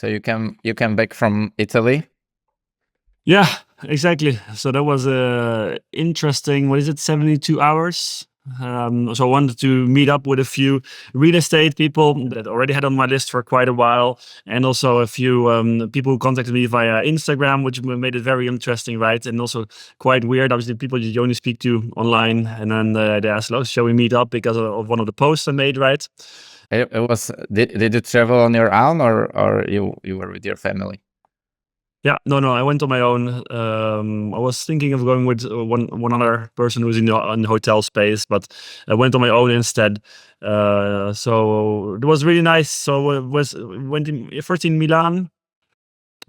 So you came back from Italy. Yeah, exactly. So that was interesting. What is it? 72 hours. So I wanted to meet up with a few real estate people that already had on my list for quite a while, and also a few people who contacted me via Instagram, which made it very interesting, right? And also quite weird. Obviously, people you only speak to online, and then they asked, "Oh, shall we meet up?" Because of one of the posts I made, right? It was did you travel on your own, or you were with your family? Yeah, no, I went on my own. I was thinking of going with one other person who was in the hotel space, but I went on my own instead. So it was really nice. So went first in Milan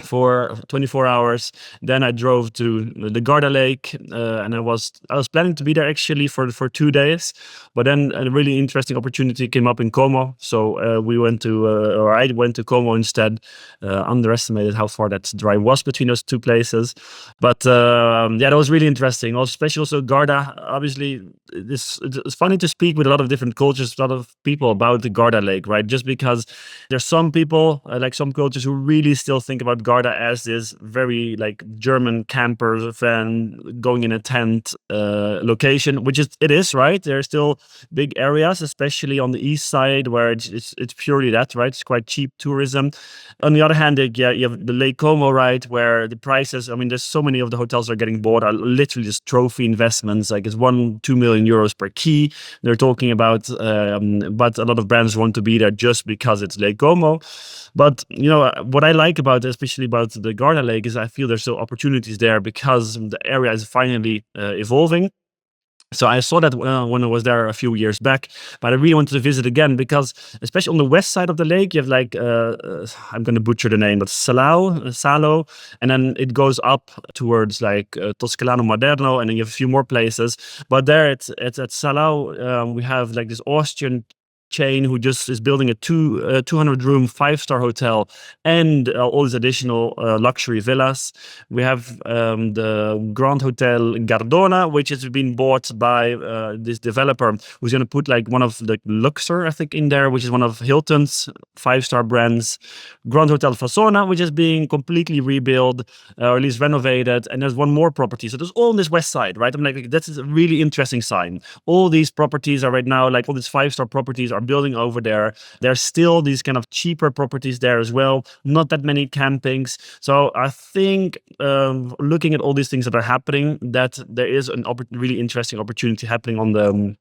for 24 hours. Then I drove to the Garda Lake, and I was planning to be there actually for 2 days, but then a really interesting opportunity came up in Como. So we went to, or I went to Como instead. Underestimated how far that drive was between those two places, but yeah, that was really interesting. Also, especially also Garda. Obviously, it's funny to speak with a lot of different cultures, a lot of people about the Garda Lake, right? Just because there's some people, like some cultures, who really still think about Garda as this very like German camper van going in a tent location, which it is, right? There are still big areas, especially on the east side, where it's purely that, right? It's quite cheap tourism. On the other hand, yeah, you have the Lake Como, right, where the prices, I mean, there's so many of the hotels that are getting bought are literally just trophy investments. Like it's 2 million euros per key they're talking about, but a lot of brands want to be there just because it's Lake Como. But what I like about, especially about the Garda Lake, is I feel there's still opportunities there because the area is finally evolving. So I saw that when I was there a few years back, but I really wanted to visit again because, especially on the west side of the lake, you have like I'm going to butcher the name, but Salo, and then it goes up towards like Toscolano Moderno, and then you have a few more places. But there, it's at Salo, we have like this Austrian chain who just is building a 200 room 5-star hotel and all these additional luxury villas. We have the Grand Hotel Gardona, which has been bought by this developer who's going to put like one of the Luxor, I think, in there, which is one of Hilton's 5-star brands. Grand Hotel Fasona, which is being completely rebuilt or at least renovated. And there's one more property. So there's all on this west side, right? I'm like, that's a really interesting sign. All these properties are right now, like all these 5-star properties are building over there. There's still these kind of cheaper properties there as well. Not that many campings. So I think looking at all these things that are happening, that there is a really interesting opportunity happening on the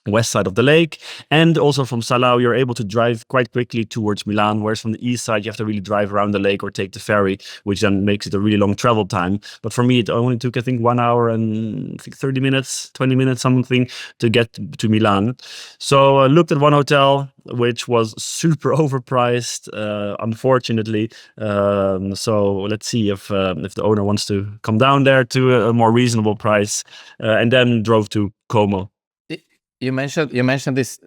west side of the lake. And also from Salau, you're able to drive quite quickly towards Milan, whereas from the east side, you have to really drive around the lake or take the ferry, which then makes it a really long travel time. But for me, it only took, I think, 1 hour and I think 30 minutes, 20 minutes, something, to get to Milan. So I looked at one hotel, which was super overpriced, unfortunately. So let's see if the owner wants to come down there to a more reasonable price, and then drove to Como. You mentioned these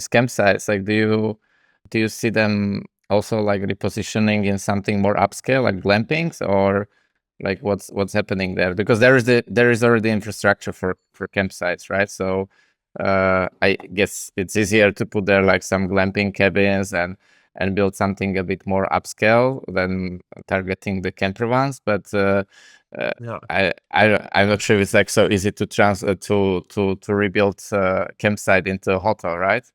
campsites. Like, do you see them also like repositioning in something more upscale, like glampings, or like what's happening there? Because there is already infrastructure for campsites, right? So I guess it's easier to put there like some glamping cabins and build something a bit more upscale than targeting the camper ones. But Yeah. I'm not sure if it's like so easy to to rebuild campsite into a hotel, right?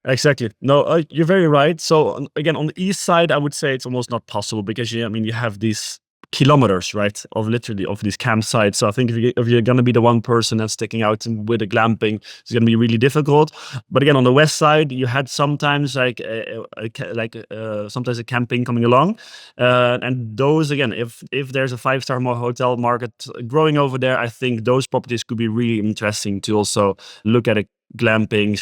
Exactly. No, you're very right. So again, on the east side, I would say it's almost not possible because I mean, you have these kilometers, right, of literally of these campsites. So I think if you're going to be the one person that's sticking out with a glamping, it's going to be really difficult. But again, on the west side, you had sometimes sometimes a camping coming along, and those again, if there's a 5-star hotel market growing over there, I think those properties could be really interesting to also look at a glamping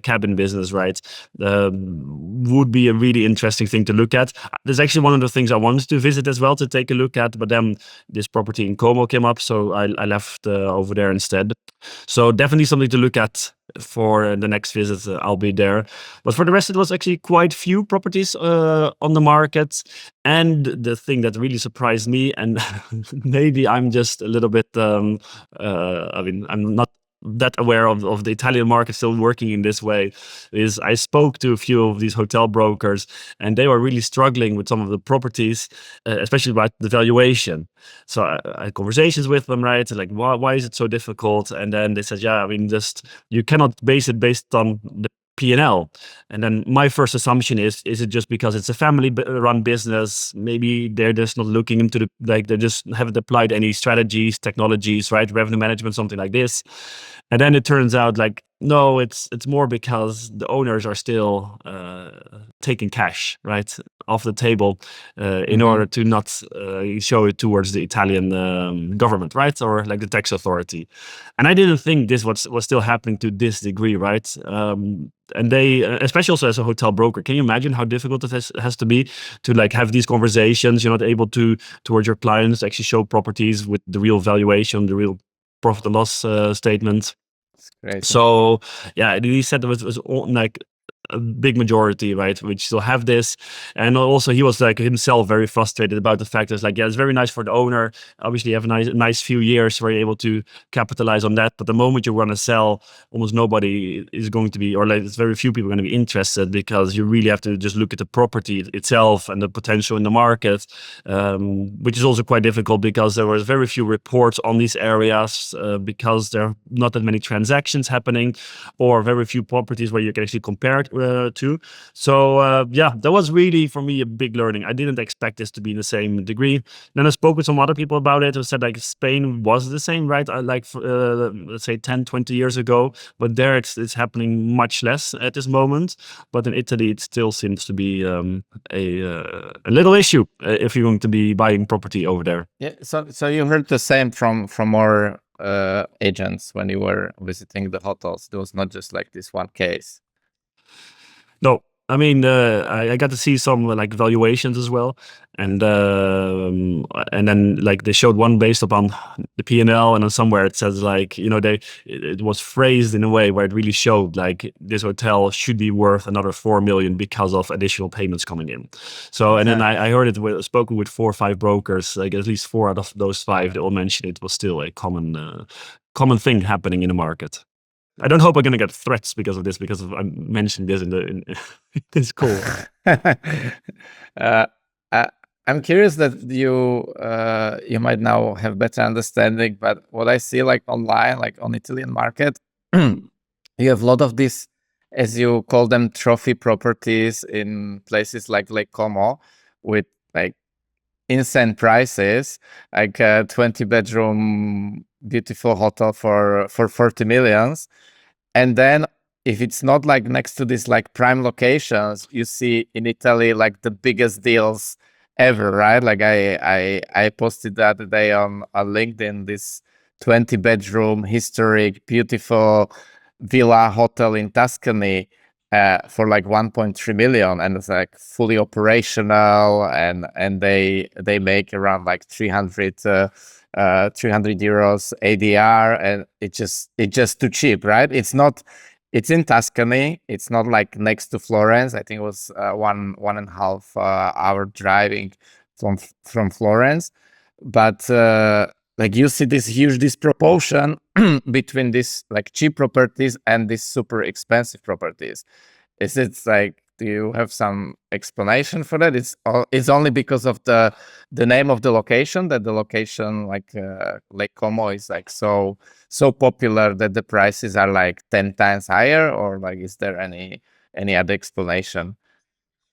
/ cabin business, right? Would be a really interesting thing to look at. There's actually one of the things I wanted to visit as well to take a look at, but then this property in Como came up, so I left over there instead. So definitely something to look at for the next visit. I'll be there. But for the rest, it was actually quite few properties on the market. And the thing that really surprised me, and maybe I'm just a little bit, I mean, I'm not that aware of the Italian market still working in this way, is I spoke to a few of these hotel brokers, and they were really struggling with some of the properties, especially about the valuation. So I had conversations with them, right? Like, why is it so difficult? And then they said, yeah, I mean, just you cannot base it based on the P&L. And then my first assumption is it just because it's a family run business? Maybe they're just not looking into they just haven't applied any strategies, technologies, right? Revenue management, something like this. And then it turns out like, no, it's more because the owners are still taking cash, right, off the table in order to not show it towards the Italian government, right, or like the tax authority. And I didn't think this was still happening to this degree, right? And they, especially also as a hotel broker, can you imagine how difficult it has to be to like have these conversations? You're not able to towards your clients actually show properties with the real valuation, the real profit and loss statement. It's crazy. So yeah, he said there was like a big majority, right, which still have this. And also he was like himself very frustrated about the fact that it's like, yeah, it's very nice for the owner. Obviously you have a nice few years where you're able to capitalize on that. But the moment you want to sell, almost nobody is going to be, or like it's very few people going to be interested, because you really have to just look at the property itself and the potential in the market, which is also quite difficult because there was very few reports on these areas because there are not that many transactions happening, or very few properties where you can actually compare it to. So yeah, that was really for me a big learning. I didn't expect this to be in the same degree. Then I spoke with some other people about it who said like Spain was the same, right? Like let's say 10, 20 years ago, but there it's happening much less at this moment. But in Italy, it still seems to be a little issue if you're going to be buying property over there. Yeah. So you heard the same from more agents when you were visiting the hotels. There was not just like this one case. No, I mean, I got to see some like valuations as well, and then like they showed one based upon the P&L, and then somewhere it says like, you know, it was phrased in a way where it really showed like this hotel should be worth another 4 million because of additional payments coming in. So and then I heard it spoken with 4 or 5 brokers, like at least 4 out of those 5, they all mentioned it was still a common thing happening in the market. I don't hope I'm gonna get threats because of this, because I mentioned this in this call. I'm curious that you might now have better understanding, but what I see like online, like on Italian market, you have a lot of these, as you call them, trophy properties in places like Lake Como, with like insane prices, like a 20-bedroom beautiful hotel for 40 millions. And then if it's not like next to these like prime locations, you see in Italy like the biggest deals ever, right? Like I posted the other day on LinkedIn this 20-bedroom historic beautiful villa hotel in Tuscany for like 1.3 million, and it's like fully operational, and they make around like 300 euros ADR, and it's just too cheap, right? It's in Tuscany. It's not like next to Florence. I think it was 1.5 hour driving from Florence, but like you see this huge disproportion between these like cheap properties and these super expensive properties. Is it like, do you have some explanation for that? It's only because of the name of the location, that the location like Lake Como is like so popular that the prices are like 10 times higher, or like is there any other explanation?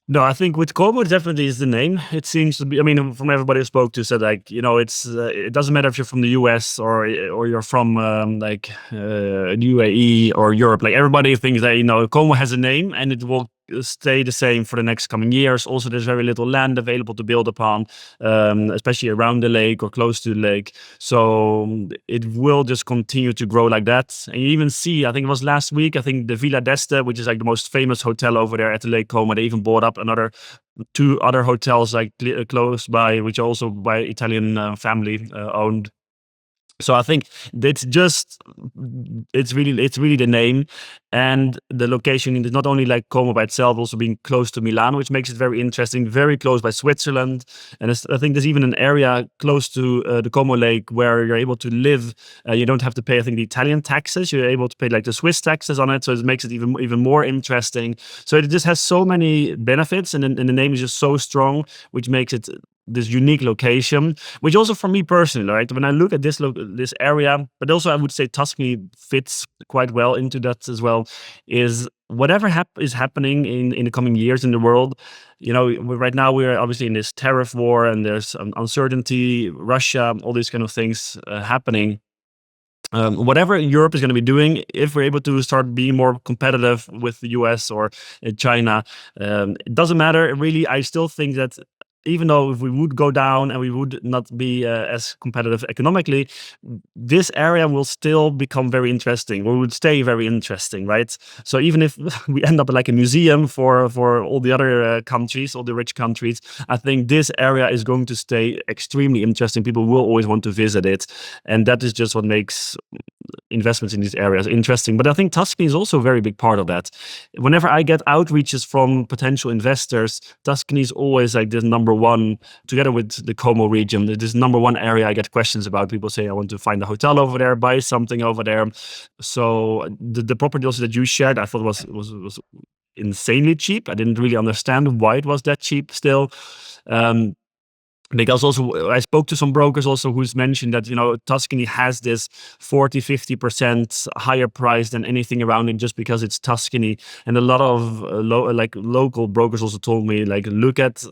No, I think with Como it definitely is the name. It seems to be. I mean, from everybody I spoke to said like, you know, it doesn't matter if you're from the US or you're from like UAE or Europe. Like everybody thinks that, you know, Como has a name and it will stay the same for the next coming years. Also, there's very little land available to build upon, especially around the lake or close to the lake. So it will just continue to grow like that. And you even see, I think it was last week, I think the Villa d'Este, which is like the most famous hotel over there at the Lake Como, they even bought up another 2 other hotels like close by, which are also by Italian family owned. So I think it's really the name and the location is not only like Como by itself, also being close to Milan, which makes it very interesting, very close by Switzerland. And I think there's even an area close to the Como Lake where you're able to live. You don't have to pay, I think, the Italian taxes. You're able to pay like the Swiss taxes on it. So it makes it even more interesting. So it just has so many benefits, and the name is just so strong, which makes it this unique location, which also for me personally, right, when I look at this area, but also I would say Tuscany fits quite well into that as well, is whatever is happening in the coming years in the world. Right now we're obviously in this tariff war, and there's uncertainty, Russia, all these kind of things happening. Whatever Europe is going to be doing, if we're able to start being more competitive with the US or China, it doesn't matter really. I still think that even though if we would go down and we would not be as competitive economically, this area will still become very interesting, or would stay very interesting, right? So even if we end up like a museum for all the other countries, all the rich countries, I think this area is going to stay extremely interesting. People will always want to visit it, and that is just what makes investments in these areas interesting. But I think Tuscany is also a very big part of that. Whenever I get outreaches from potential investors, Tuscany is always like the number one, together with the Como region. It is number one area I get questions about. People say, I want to find a hotel over there, buy something over there. So the property also that you shared, I thought was insanely cheap. I didn't really understand why it was that cheap still. Because also I spoke to some brokers also who's mentioned that Tuscany has this 40-50% higher price than anything around it, just because it's Tuscany. And a lot of local brokers also told me, like, look at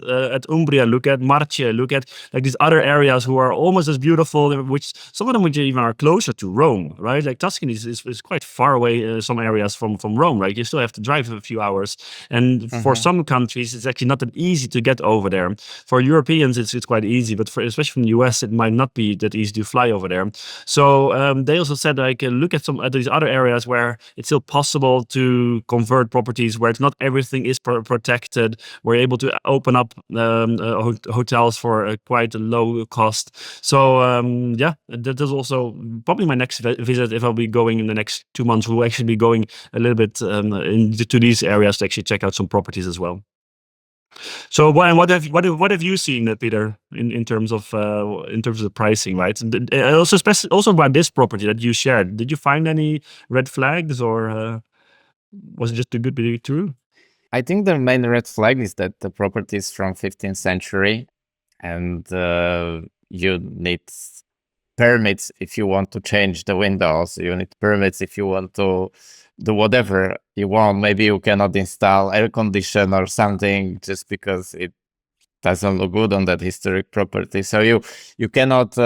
Umbria, look at Marche, look at like these other areas who are almost as beautiful, which some of them which even are closer to Rome, right? Like Tuscany is quite far away, some areas from Rome, right? You still have to drive a few hours, and for some countries it's actually not that easy to get over there. For Europeans it's quite easy, but especially from the US, it might not be that easy to fly over there. So they also said, like, look at some of these other areas where it's still possible to convert properties, where it's not everything is protected. We're able to open up hotels for quite a low cost. So yeah, that is also probably my next visit. If I'll be going in the next 2 months, we'll actually be going a little bit into these areas to actually check out some properties as well. So what have you seen, Peter, in terms of the pricing, right? And also also about this property that you shared. Did you find any red flags, or was it just too good to be true? I think the main red flag is that the property is from 15th century, and you need permits if you want to change the windows. You need permits if you want to do whatever you want. Maybe you cannot install air condition or something just because it doesn't look good on that historic property. So you cannot.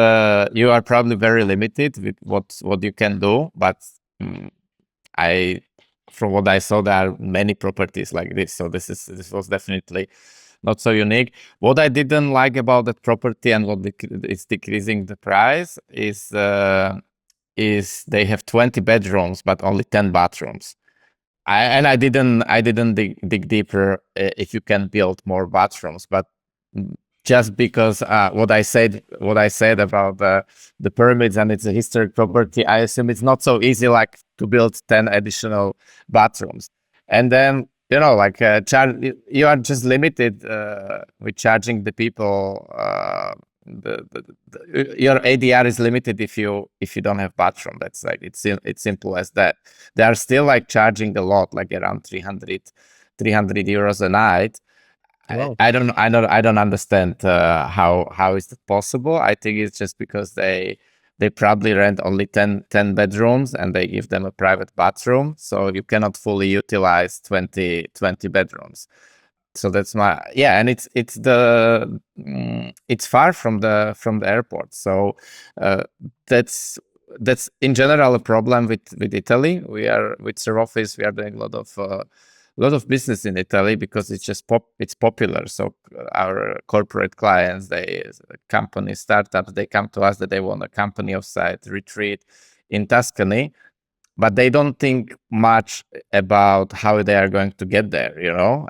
You are probably very limited with what you can do. But I, from what I saw, there are many properties like this. So this was definitely not so unique. What I didn't like about that property, and what is decreasing the price, is they have 20 bedrooms but only 10 bathrooms. I didn't dig deeper if you can build more bathrooms, but just because what I said about the pyramids and it's a historic property, I assume it's not so easy like to build 10 additional bathrooms. And then like you are just limited with charging the people. Your ADR is limited if you don't have bathroom. That's like it's simple as that. They are still like charging a lot, like around 300 euros a night. Wow. I don't understand how is that possible. I think it's just because they probably rent only 10 bedrooms and they give them a private bathroom, so you cannot fully utilize 20 bedrooms. So that's and it's far from the airport. So that's in general a problem with Italy. We are with Sir Office. We are doing a lot of business in Italy because it's just it's popular. So our corporate clients, companies, startups, they come to us that they want a company offsite retreat in Tuscany, but they don't think much about how they are going to get there,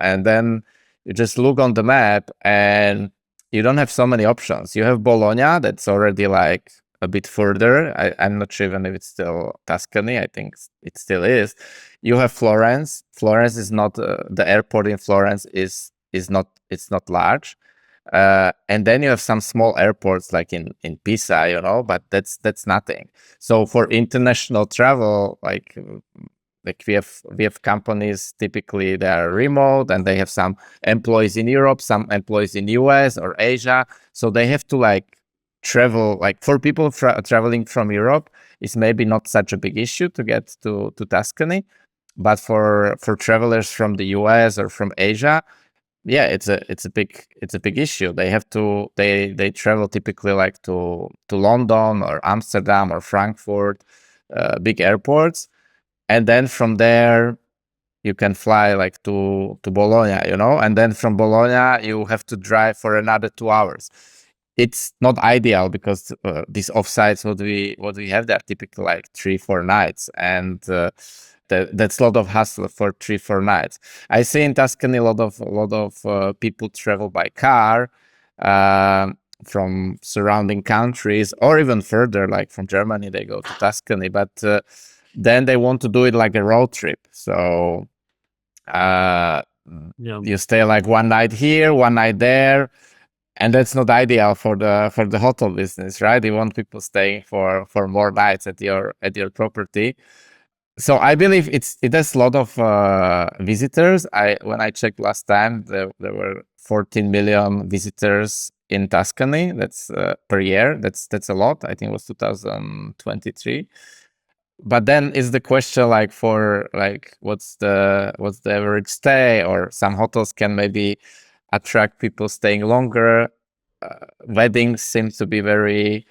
and then you just look on the map and you don't have so many options. You have Bologna, that's already like a bit further. I'm not sure even if it's still Tuscany. I think it still is. You have Florence. Florence is not the airport in Florence is not, it's not large. And then you have some small airports like in Pisa, you know, but that's nothing. So for international travel, like we have companies, typically they are remote and they have some employees in Europe, some employees in US or Asia. So they have to like travel, like for people traveling from Europe, it's maybe not such a big issue to get to Tuscany. But for travelers from the US or from Asia, yeah, it's a big issue. They have to they travel typically like to London or Amsterdam or Frankfurt, big airports, and then from there you can fly like to Bologna, you know, and then from Bologna you have to drive for another 2 hours. It's not ideal because these offsites what we have there typically like 3-4 nights, and that's a lot of hassle for 3-4 nights. I see in Tuscany a lot of people travel by car from surrounding countries or even further, like from Germany they go to Tuscany, but then they want to do it like a road trip. So Yeah. you stay like one night here, one night there, and that's not ideal for the hotel business, right? You want people staying for more nights at your property. So I believe it has a lot of visitors. When I checked last time, there were 14 million visitors in Tuscany. That's per year. That's a lot. I think it was 2023. But then is the question like for like what's the average stay, or some hotels can maybe attract people staying longer. Weddings seems to be very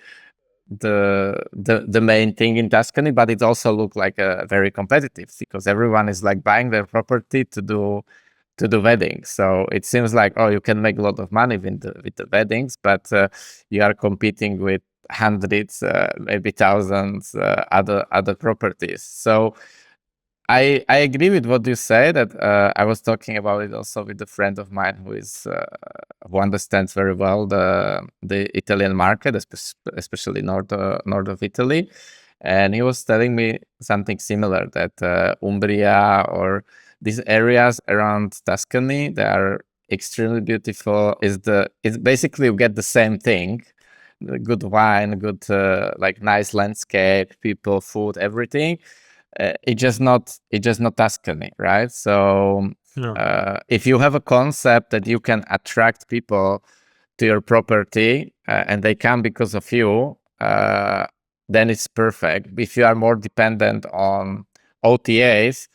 the main thing in Tuscany, but it also look like very competitive because everyone is like buying their property to do weddings. So it seems like, oh, you can make a lot of money with the weddings, but you are competing with hundreds, maybe thousands other properties. So I agree with what you say, that I was talking about it also with a friend of mine who understands very well the Italian market, especially north of Italy, and he was telling me something similar, that Umbria or these areas around Tuscany, they are extremely beautiful. It's basically you get the same thing, good wine, good like nice landscape, people, food, everything. It's just not Tuscany, right? So Yeah. if you have a concept that you can attract people to your property and they come because of you, then it's perfect. If you are more dependent on OTAs,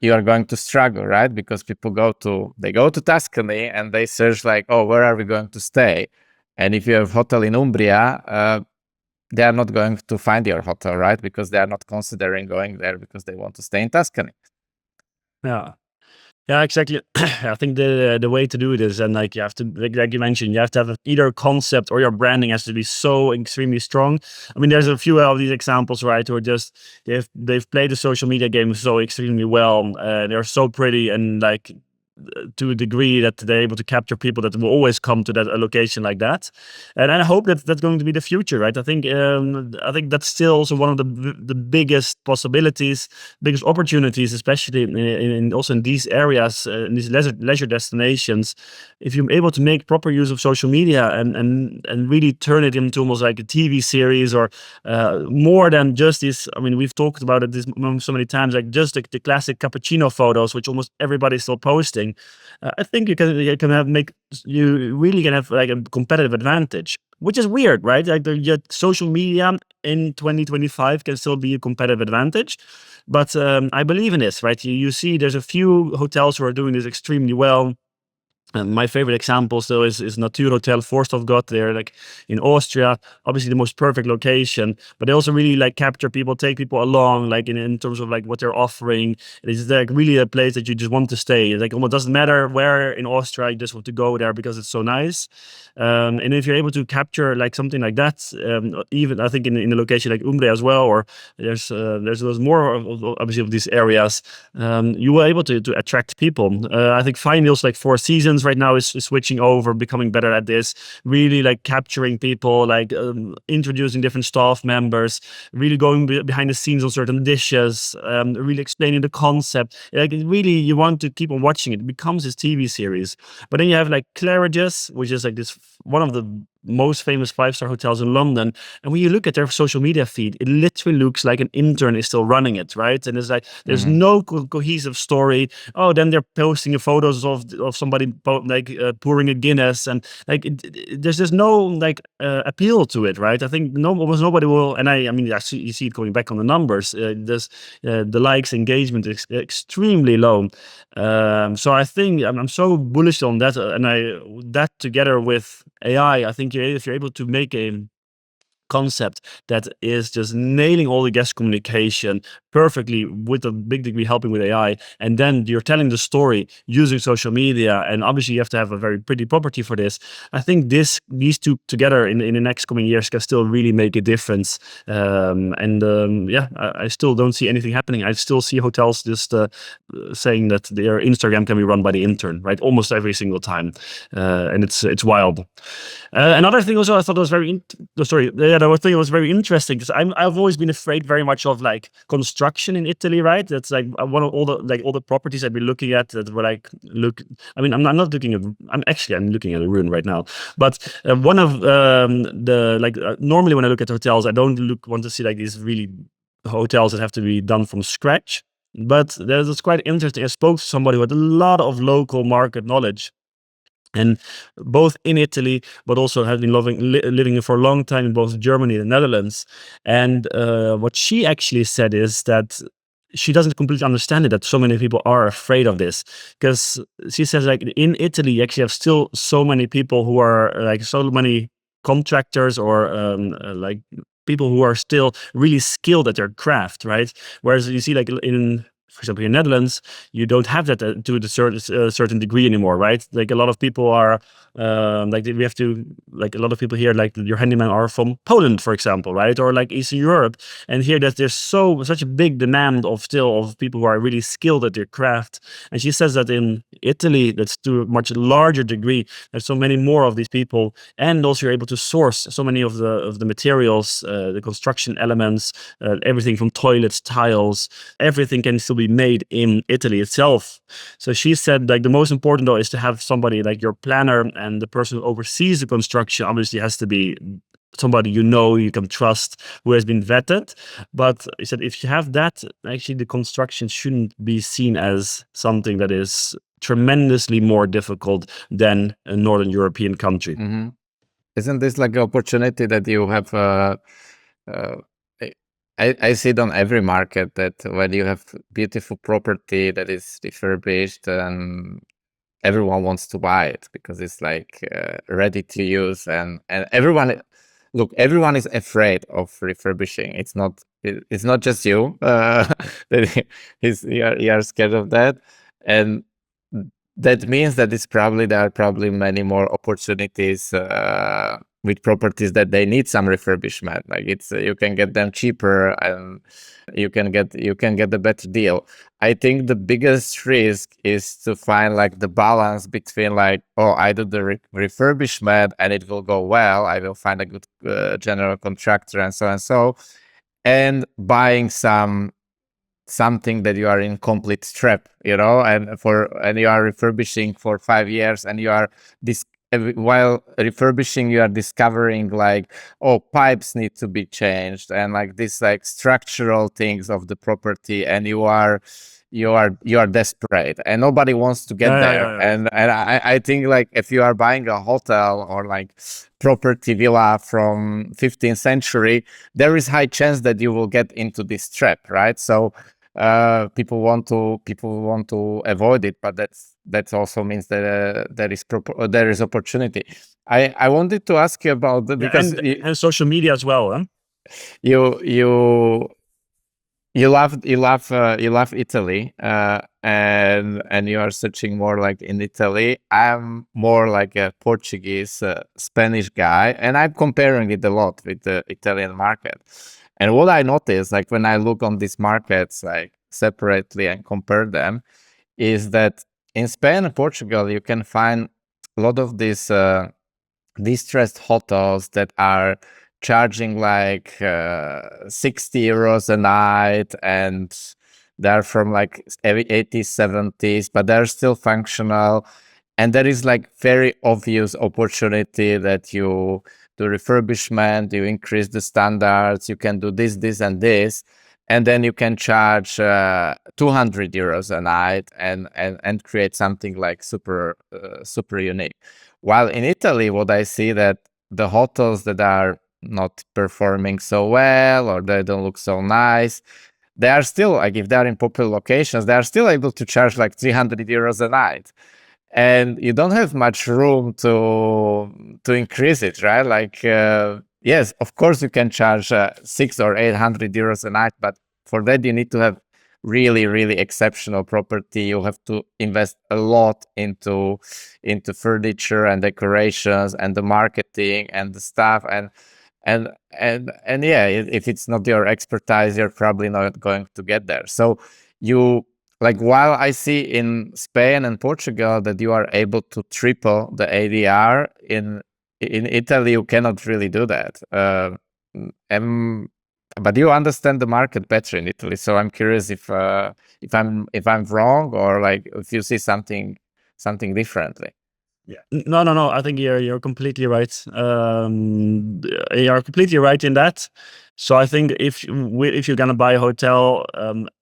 you are going to struggle, right? Because people go to Tuscany and they search like, oh, where are we going to stay? And if you have hotel in Umbria, they are not going to find your hotel, right? Because they are not considering going there because they want to stay in Tuscany. Yeah. Yeah, exactly. I think the way to do it is, and like you have to, like you mentioned, you have to have either a concept or your branding has to be so extremely strong. I mean, there's a few of these examples, right, who are just they've played the social media game so extremely well. They're so pretty and like to a degree that they're able to capture people that will always come to that a location like that, and I hope that that's going to be the future, right? I think that's still also one of the biggest possibilities, biggest opportunities, especially in also in these areas, in these leisure destinations. If you're able to make proper use of social media and really turn it into almost like a TV series, or more than just this. I mean, we've talked about it so many times, like just the classic cappuccino photos, which almost everybody's still posting. I think you really can have like a competitive advantage, which is weird, right? Like yet social media in 2025 can still be a competitive advantage, but I believe in this, right? You see, there's a few hotels who are doing this extremely well. And my favorite example still is Natur Hotel Forsthof. They're like in Austria, obviously the most perfect location, but they also really like capture people, take people along, like in terms of like what they're offering. It's like really a place that you just want to stay. It's like almost doesn't matter where in Austria, you just want to go there because it's so nice. And if you're able to capture like something like that, even I think in a location like Umbria as well, or there's more obviously of these areas, you were able to attract people. I think fine deals like Four Seasons Netherlands right now is switching over, becoming better at this, really like capturing people, like introducing different staff members, really going behind the scenes on certain dishes, really explaining the concept. Like really, you want to keep on watching it. It becomes this TV series. But then you have like Claridge's, which is like this one of the most famous 5-star hotels in London. And when you look at their social media feed, it literally looks like an intern is still running it, right? And it's like there's no cohesive story. Oh, then they're posting photos of somebody pouring a Guinness, and like there's just no like appeal to it, right? I think almost nobody will. And I mean, actually, you see it going back on the numbers. The likes engagement is extremely low. So I think I'm so bullish on that, and that together with AI, I think if you're able to make a concept that is just nailing all the guest communication perfectly with a big degree helping with AI, and then you're telling the story using social media, and obviously you have to have a very pretty property for this. I think these two together in the next coming years can still really make a difference. I still don't see anything happening. I still see hotels just saying that their Instagram can be run by the intern, right? Almost every single time, and it's wild. Another thing also I thought was very another thing was very interesting, because I've always been afraid very much of like construction in Italy, right? That's like one of all the properties I've been looking at that were like I mean, I'm not looking at. I'm looking at a ruin right now, but one of normally when I look at hotels, I don't want to see like these really hotels that have to be done from scratch. But it's quite interesting. I spoke to somebody with a lot of local market knowledge, and both in Italy, but also have been living for a long time in both Germany and the Netherlands. And what she actually said is that she doesn't completely understand it, that so many people are afraid of this, because she says like in Italy you actually have still so many people who are like so many contractors or like people who are still really skilled at their craft, right? Whereas you see like for example, in Netherlands, you don't have that to a certain degree anymore, right? Like a lot of people are we have to, like a lot of people here, like your handyman are from Poland, for example, right? Or like Eastern Europe. And here that there's such a big demand of people who are really skilled at their craft. And she says that in Italy, that's to a much larger degree. There's so many more of these people, and also you're able to source so many of the materials, the construction elements, everything from toilets, tiles, everything can still be made in Italy itself. So she said like the most important though is to have somebody like your planner, and the person who oversees the construction obviously has to be somebody you can trust, who has been vetted. But he said if you have that, actually the construction shouldn't be seen as something that is tremendously more difficult than a Northern European country. Isn't this like an opportunity that you have? I see it on every market that when you have beautiful property that is refurbished, and everyone wants to buy it because it's like ready to use, and everyone is afraid of refurbishing. It's not just you that you are scared of that, and that means that there are probably many more opportunities with properties that they need some refurbishment. Like you can get them cheaper, and you can get a better deal. I think the biggest risk is to find like the balance between like, oh, I do the refurbishment and it will go well. I will find a good general contractor and so, and buying something that you are in complete trap, and you are refurbishing for 5 years, and you are while refurbishing you are discovering like, oh, pipes need to be changed, and like this like structural things of the property, and you are desperate, and nobody wants to get there. Yeah. And I think like if you are buying a hotel or like property villa from 15th century, there is high chance that you will get into this trap, right? So people want to avoid it, but that also means that there is opportunity. I wanted to ask you about because and social media as well, huh? you love Italy, and you are searching more like in Italy. I'm more like a Portuguese, Spanish guy, and I'm comparing it a lot with the Italian market. And what I notice, like when I look on these markets like separately and compare them, is that in Spain and Portugal, you can find a lot of these distressed hotels that are charging like 60 euros a night, and they're from like 80s, 70s, but they're still functional. And there is like very obvious opportunity that you do refurbishment, you increase the standards, you can do this, and this, and then you can charge 200 euros a night and create something like super unique. While in Italy, what I see that the hotels that are not performing so well or they don't look so nice, they are still like, if they are in popular locations, they are still able to charge like 300 euros a night, and you don't have much room to increase it, right? Like yes, of course you can charge 600 or 800 euros a night, but for that you need to have really exceptional property. You have to invest a lot into furniture and decorations and the marketing and the stuff, and yeah, if it's not your expertise, you're probably not going to get there. So you, like, while I see in Spain and Portugal that you are able to triple the ADR, in Italy you cannot really do that. But you understand the market better in Italy, so I'm curious if I'm wrong, or like if you see something differently. Yeah. No. I think you're completely right. You're completely right in that. So I think if you're gonna buy a hotel,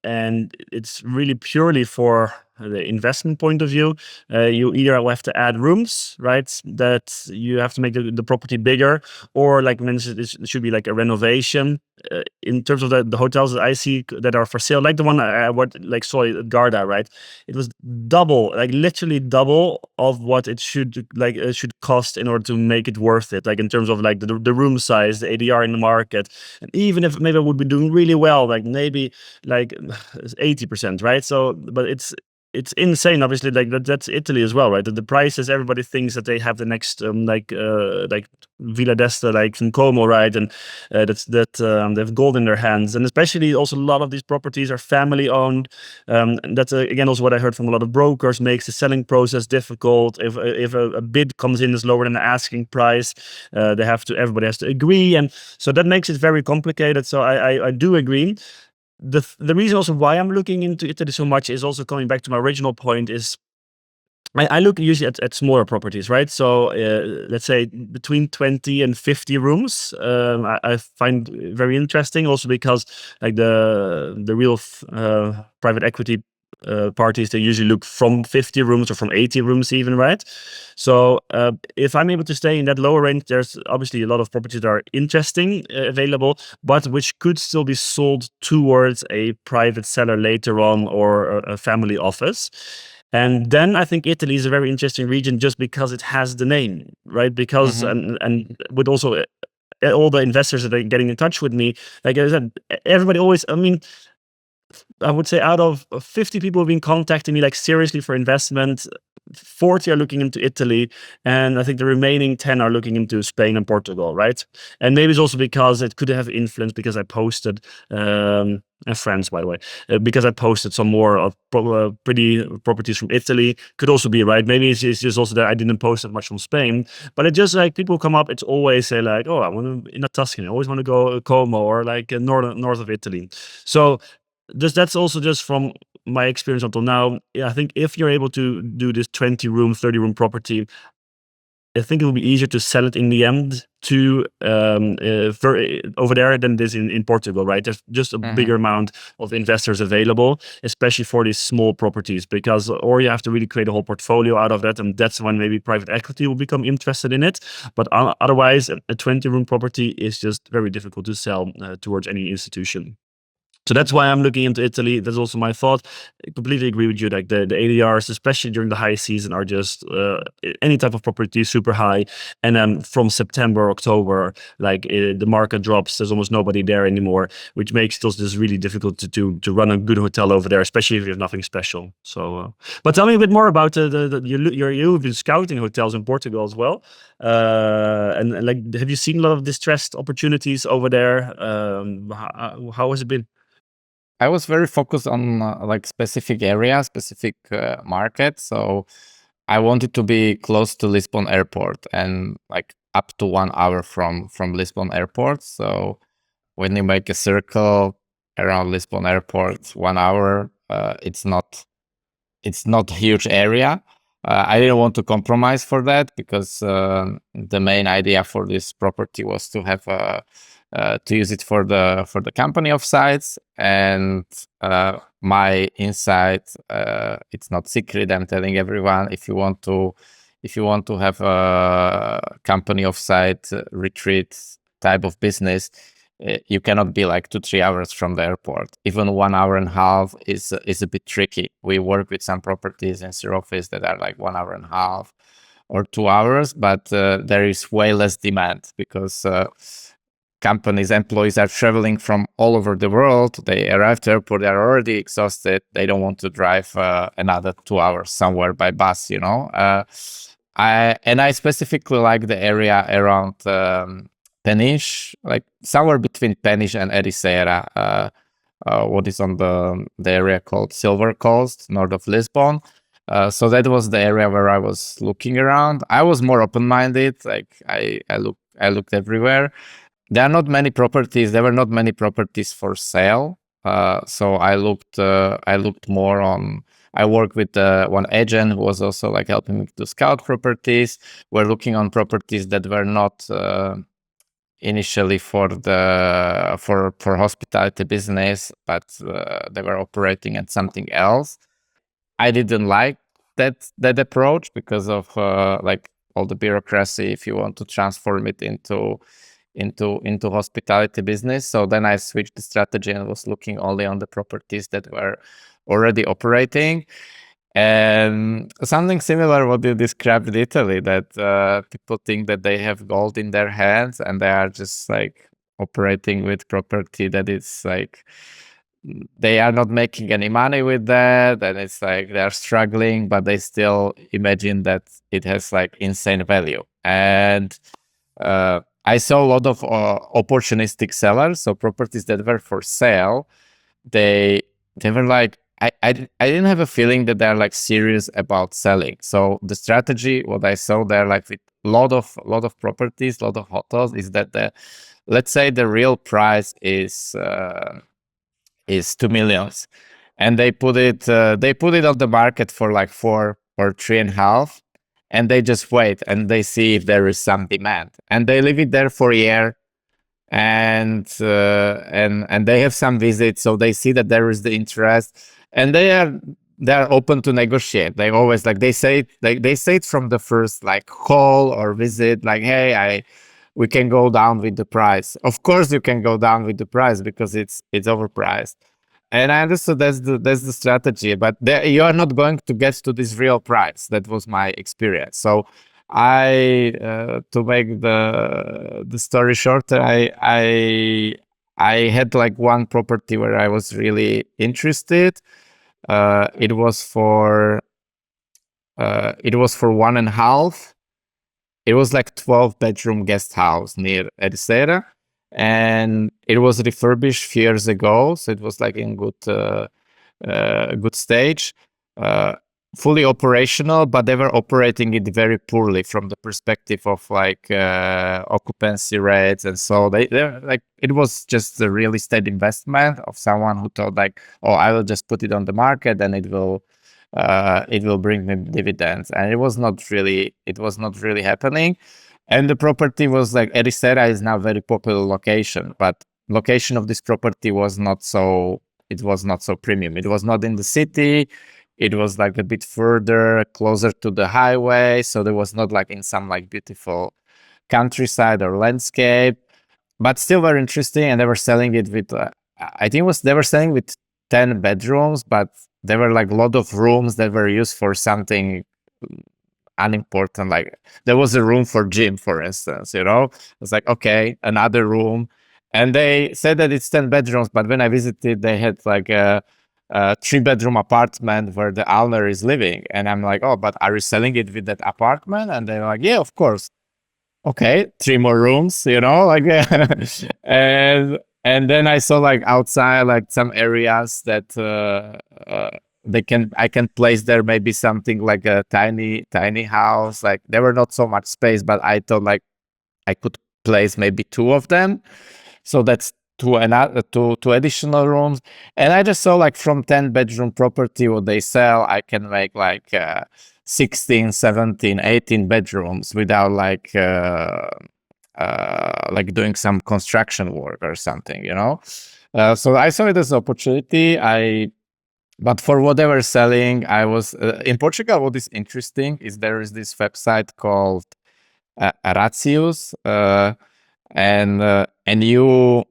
and it's really purely for the investment point of view, you either have to add rooms, right? That you have to make the property bigger, or like mentioned, it should be like a renovation. In terms of the hotels that I see that are for sale, like the one I saw at Garda, right? It was double, like literally double of what it should cost in order to make it worth it. Like in terms of like the room size, the ADR in the market, and even if maybe I would be doing really well, like maybe like 80%, right? So, but it's insane, obviously. Like that's Italy as well, right? The prices, everybody thinks that they have the next like Villa d'Este, like in Como, right? And they have gold in their hands, and especially also a lot of these properties are family owned. And that's again also what I heard from a lot of brokers, makes the selling process difficult. If a bid comes in is lower than the asking price, everybody has to agree, and so that makes it very complicated. So I do agree. The reason also why I'm looking into Italy so much is also coming back to my original point, is I look usually at smaller properties, right? So let's say between 20 and 50 rooms, I find very interesting, also because like the real private equity parties, they usually look from 50 rooms or from 80 rooms even, right? So if I'm able to stay in that lower range, there's obviously a lot of properties that are interesting available, but which could still be sold towards a private seller later on, or a family office. And then I think Italy is a very interesting region just because it has the name, right? Because and with also all the investors that are getting in touch with me, like I said, everybody always, I mean, I would say out of 50 people who've been contacting me like seriously for investment, 40 are looking into Italy, and I think the remaining 10 are looking into Spain and Portugal, right? And maybe it's also because it could have influence because I posted, and France, by the way, because I posted some more of pretty properties from Italy. Could also be, right? Maybe it's just also that I didn't post that much from Spain, but it just like people come up, it's always say like, oh, I want to in a Tuscany, I always want to go Como, or like north of Italy. So that's also just from my experience until now. I think if you're able to do this 20 room, 30 room property, I think it will be easier to sell it in the end to over there than it is in Portugal, right? There's just a bigger amount of investors available, especially for these small properties, because or you have to really create a whole portfolio out of that, and that's when maybe private equity will become interested in it. But otherwise, a 20 room property is just very difficult to sell towards any institution. So that's why I'm looking into Italy. That's also my thought. I completely agree with you. Like the ADRs, especially during the high season, are just any type of property super high. And then from September, October, like the market drops. There's almost nobody there anymore, which makes it also just really difficult to run a good hotel over there, especially if you have nothing special. So, but tell me a bit more about you've been scouting hotels in Portugal as well. And like, have you seen a lot of distressed opportunities over there? How has it been? I was very focused on like specific area, specific market. So I wanted to be close to Lisbon airport and like up to 1 hour from Lisbon airport. So when you make a circle around Lisbon airport, 1 hour, it's not a huge area. I didn't want to compromise for that because the main idea for this property was to have to use it for the company of sites. And my insight, it's not secret. I'm telling everyone, if you want to have a company of site retreat type of business, you cannot be like 2-3 hours from the airport. Even 1 hour and a half is a bit tricky. We work with some properties in Sir Office that are like 1 hour and a half or 2 hours, but there is way less demand because companies, employees are traveling from all over the world. They arrive to airport, they are already exhausted. They don't want to drive another 2 hours somewhere by bus, you know. I specifically like the area around Peniche, like somewhere between Peniche and Ericeira, what is on the area called Silver Coast, north of Lisbon. So that was the area where I was looking around. I was more open-minded. Like I looked everywhere. There are not many properties. There were not many properties for sale. So I looked more on. I worked with one agent who was also like helping me to scout properties. We're looking on properties that were not initially for hospitality business, but they were operating at something else. I didn't like that approach because of like all the bureaucracy if you want to transform it into hospitality business. So then I switched the strategy and was looking only on the properties that were already operating. And something similar what you described in Italy, that people think that they have gold in their hands and they are just like operating with property that is like they are not making any money with that, and it's like they are struggling, but they still imagine that it has like insane value. And I saw a lot of opportunistic sellers, so properties that were for sale, they were like I didn't have a feeling that they're like serious about selling. So the strategy, what I saw there, like with lot of properties, lot of hotels, is that let's say the real price is 2 million, and they put it on the market for like 4 or 3.5, and they just wait and they see if there is some demand, and they leave it there for a year, and they have some visits, so they see that there is the interest, and they are open to negotiate. They always like they say it from the first like call or visit, like, hey, we can go down with the price. Of course you can go down with the price because it's overpriced. And I understood that's the strategy, but you are not going to get to this real price. That was my experience. So I to make the story shorter, I had like one property where I was really interested. It was for 1.5. It was like 12-bedroom guest house near Ericeira, and it was refurbished few years ago, so it was like in good stage, fully operational, but they were operating it very poorly from the perspective of like occupancy rates, and so they're like it was just a real estate investment of someone who thought like, oh, I will just put it on the market and it will bring me dividends, and it was not really happening. And the property was like Ericeira is now very popular location, but location of this property was not so premium. It was not in the city. It was like a bit further, closer to the highway, so there was not like in some like beautiful countryside or landscape, but still very interesting. And they were selling it with I think they were selling with 10 bedrooms, but there were like a lot of rooms that were used for something unimportant. Like there was a room for gym, for instance, it's like, okay, another room. And they said that it's 10 bedrooms, but when I visited, they had like a 3-bedroom apartment where the owner is living. And I'm like, oh, but are you selling it with that apartment? And they're like, yeah, of course. Okay, 3 more rooms, like, and And then I saw like outside, like some areas that I can place there maybe something like a tiny house. Like there were not so much space, but I thought like I could place maybe two of them. So that's two additional rooms. And I just saw like from 10-bedroom property what they sell, I can make like 16, 17, 18 bedrooms without like doing some construction work or something, you know. So I saw it as an opportunity. But for what they were selling, I was in Portugal. What is interesting is there is this website called Ratios, and you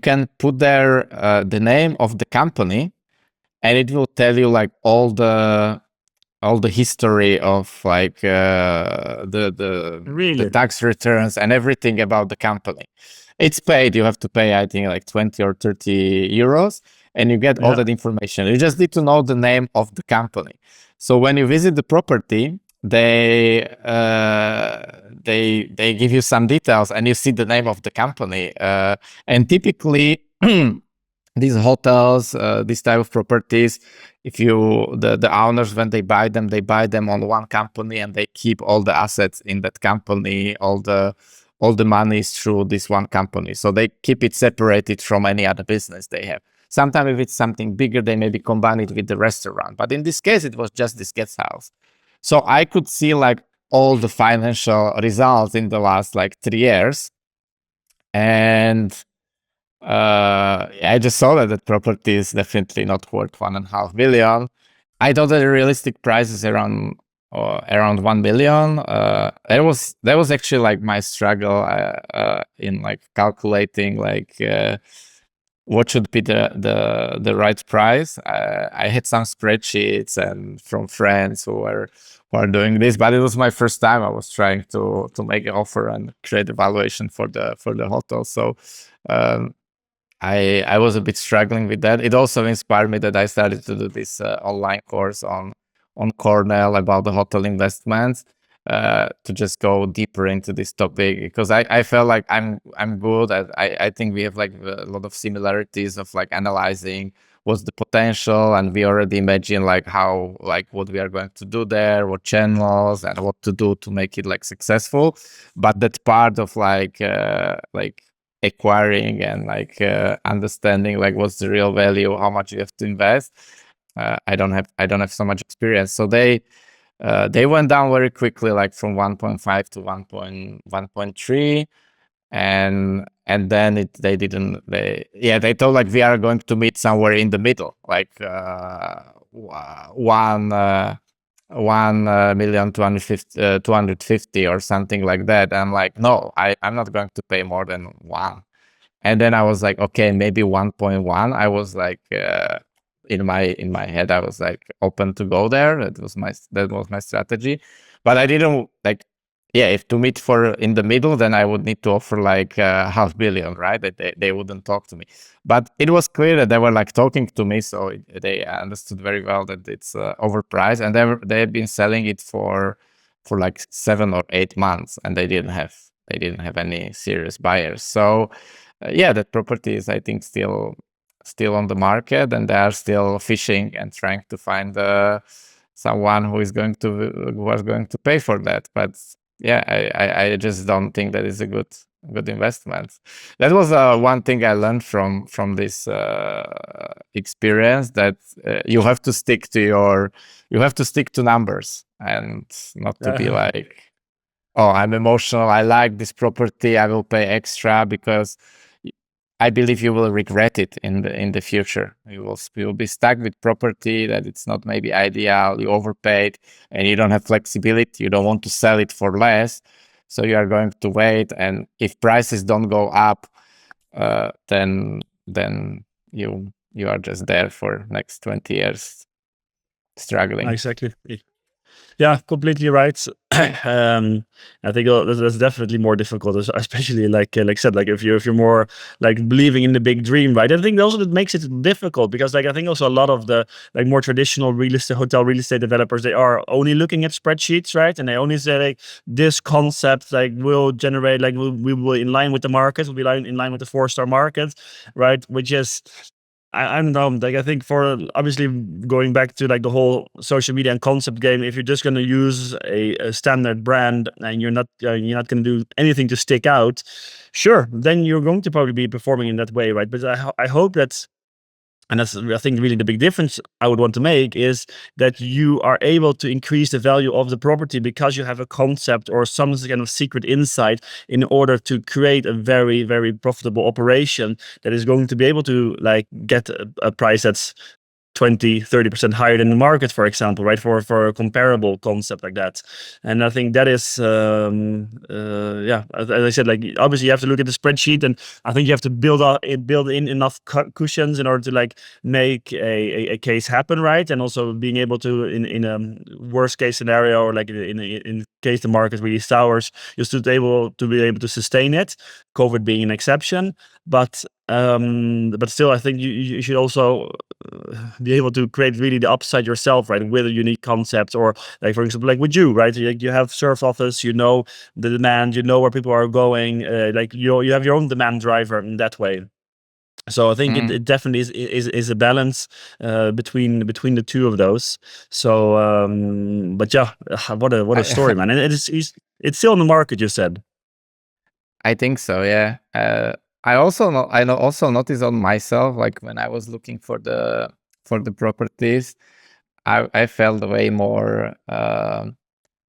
can put there the name of the company, and it will tell you like all the history of like the Really? tax returns and everything about the company. It's paid. You have to pay, I think, like 20 or 30 euros, and you get all Yeah. that information. You just need to know the name of the company. So when you visit the property, they give you some details, and you see the name of the company. And typically, these hotels, these type of properties, if you the owners, when they buy them on one company, and they keep all the assets in that company, all the money is through this one company, so they keep it separated from any other business they have. Sometimes if it's something bigger, they maybe combine it with the restaurant, but in this case it was just this guest house. So I could see like all the financial results in the last like 3 years, and I just saw that property is definitely not worth 1.5 million. I thought that the realistic price is around 1 million. That was actually like my struggle in like calculating like what should be the right price. I had some spreadsheets and from friends who are doing this, but it was my first time. I was trying to make an offer and create a valuation for the hotel. So um, I was a bit struggling with that. It also inspired me that I started to do this online course on Cornell about the hotel investments, to just go deeper into this topic, because I felt like I'm good at, I think we have like a lot of similarities of like analyzing what's the potential, and we already imagine like how, like what we are going to do there, what channels and what to do to make it like successful. But that part of like acquiring and like understanding like what's the real value, how much you have to invest, I don't have so much experience. So they went down very quickly, like from 1.5 to 1.3, and then they didn't, they told like we are going to meet somewhere in the middle, like 1,250,000 or something like that. I'm like, no, I'm not going to pay more than one. And then I was like, okay, maybe 1.1. I was like, in my head, I was like open to go there. That was my strategy, but I didn't like, yeah. If to meet for in the middle, then I would need to offer like 500,000,000, right? That they wouldn't talk to me. But it was clear that they were like talking to me, so they understood very well that it's overpriced, and they've been selling it for like 7 or 8 months, and they didn't have any serious buyers. So yeah, that property is, I think, still on the market, and they are still fishing and trying to find someone who is going to pay for that. But yeah, I just don't think that is a good investment. That was one thing I learned from this experience, that you have to stick to numbers, and not to be like, oh, I'm emotional, I like this property, I will pay extra, because I believe you will regret it in the future. You will be stuck with property that it's not maybe ideal, you overpaid, and you don't have flexibility, you don't want to sell it for less, so you are going to wait, and if prices don't go up, then you are just there for next 20 years struggling. Exactly. Yeah, completely right. I think that's definitely more difficult, especially like said, like if you're more like believing in the big dream, right? I think also that makes it difficult because like I think also a lot of the like more traditional hotel real estate developers, they are only looking at spreadsheets, right? And they only say like this concept like will generate like we will in line with the market, will be in line with the 4-star market, right? Which is I don't know. Like I think for obviously going back to like the whole social media and concept game, if you're just going to use a standard brand and you're not going to do anything to stick out, sure, then you're going to probably be performing in that way, right? But I hope that, and that's I think really the big difference I would want to make is that you are able to increase the value of the property because you have a concept or some kind of secret insight in order to create a very, very profitable operation that is going to be able to like get a price that's 20-30% higher than the market, for example, right? For a comparable concept like that. And I think that is yeah, as I said, like obviously you have to look at the spreadsheet, and I think you have to build in enough cushions in order to like make a case happen, right? And also being able to in a worst case scenario, or like in case the market really sours, you're still able to sustain it, COVID being an exception. But still, I think you should also be able to create really the upside yourself, right? With a unique concept, or like for example, like with you, right? You have surf office, you know the demand, you know where people are going, like you have your own demand driver in that way. So I think it definitely is a balance between the two of those. So, but yeah, what a story, man! And it's still on the market, you said. I think so, yeah. I know also noticed on myself, like when I was looking for the properties, I felt way more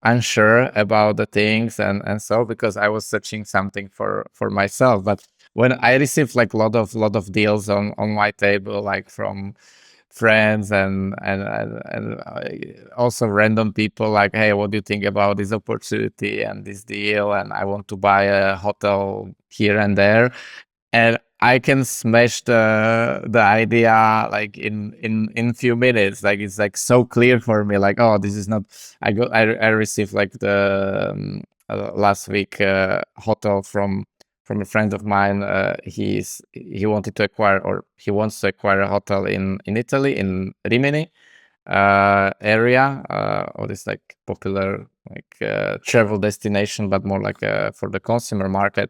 unsure about the things, and so because I was searching something for myself. But when I received like lot of deals on my table, like from friends and also random people, like, hey, what do you think about this opportunity and this deal, and I want to buy a hotel here and there, and I can smash the idea like in few minutes. Like it's like so clear for me. Like, oh, this is not. I received like the last week hotel from a friend of mine. He wanted to acquire, or he wants to acquire a hotel in Italy, in Rimini area, or this like popular like travel destination, but more like for the consumer market.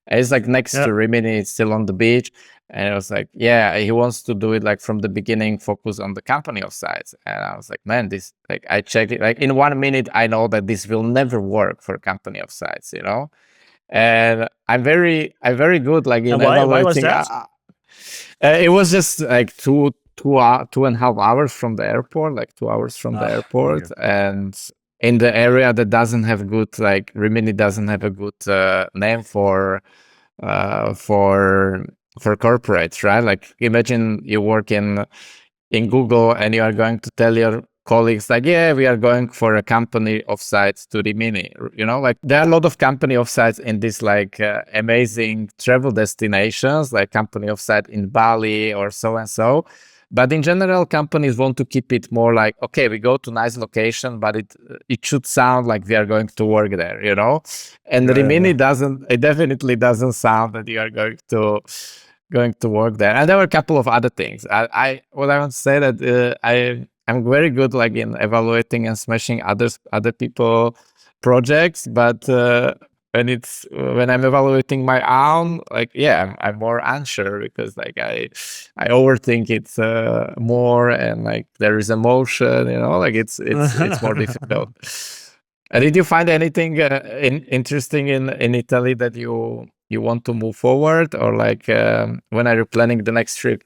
And it's like next Yeah. to Rimini, it's still on the beach. And it was like, yeah, he wants to do it like from the beginning, focus on the company of sites. And I was like, man, this, like, I checked it, like in 1 minute, I know that this will never work for a company of sites, you know? And I'm very good, like in And why was evaluating. that? It was just like 2.5 hours from the airport, like 2 hours from the Ah, airport, okay. and in the area that doesn't have good, like Rimini doesn't have a good name for corporates, right? Like imagine you work in Google and you are going to tell your colleagues like, yeah, we are going for a company of sites to Rimini. You know, like there are a lot of company of sites in these like amazing travel destinations, like company of site in Bali or so and so. But in general, companies want to keep it more like, okay, we go to nice location, but it should sound like we are going to work there, you know? And Yeah, Rimini yeah, it definitely doesn't sound that you are going to work there. And there were a couple of other things. What I want to say that I'm very good like in evaluating and smashing other people projects, but when I'm evaluating my own, like yeah, I'm more unsure because like I overthink it more, and like there is emotion, you know, like it's more yeah. difficult. Did you find anything interesting in Italy that you want to move forward, or like when are you planning the next trip?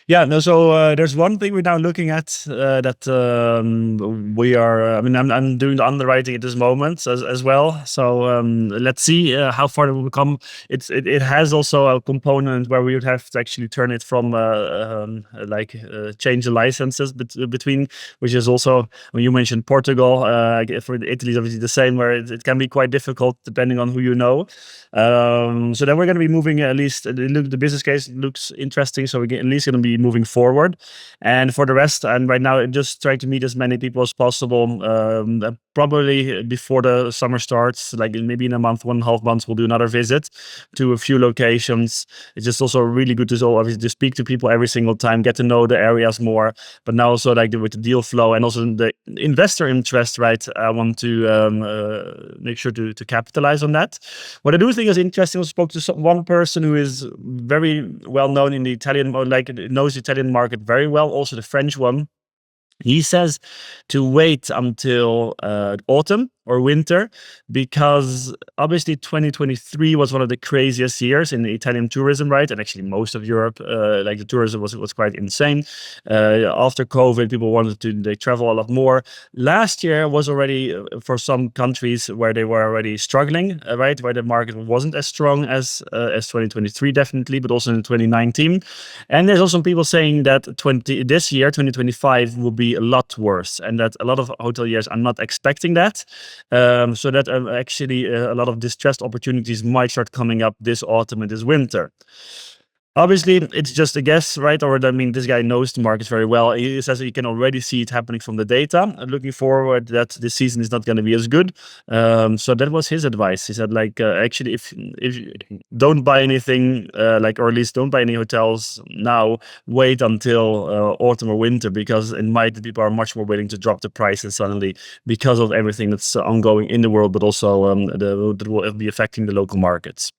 Yeah, no. So there's one thing we're now looking at that we are. I mean, I'm doing the underwriting at this moment as well. So let's see how far it will come. It has also a component where we would have to actually turn it from change the licenses between, which is also when you mentioned Portugal. For Italy is obviously the same, where it can be quite difficult depending on who you know. So then we're going to be moving at least. The business case looks interesting, so we're at least going to be moving forward. And for the rest, and right now, just trying to meet as many people as possible. Probably before the summer starts, like maybe in a month, 1.5 months, we'll do another visit to a few locations. It's just also really good to obviously to speak to people every single time, get to know the areas more. But now also like with the deal flow and also the investor interest, right? I want to make sure to capitalize on that. What I do think is interesting, I spoke to one person who is very well known in the Italian, like knows the Italian market very well, also the French one. He says to wait until autumn or winter, because obviously 2023 was one of the craziest years in the Italian tourism, right? And actually most of Europe, like the tourism was quite insane. After COVID, people they travel a lot more. Last year was already for some countries where they were already struggling, right? Where the market wasn't as strong as 2023, definitely, but also in 2019. And there's also some people saying that this year, 2025, will be a lot worse, and that a lot of hoteliers are not expecting that. So that actually a lot of distressed opportunities might start coming up this autumn and this winter. Obviously, it's just a guess, right? Or I mean, this guy knows the markets very well. He says he can already see it happening from the data. Looking forward, that this season is not going to be as good. So that was his advice. He said, like, actually, if you don't buy anything, like, or at least don't buy any hotels now, wait until autumn or winter, because people are much more willing to drop the prices suddenly because of everything that's ongoing in the world, but also that will be affecting the local markets.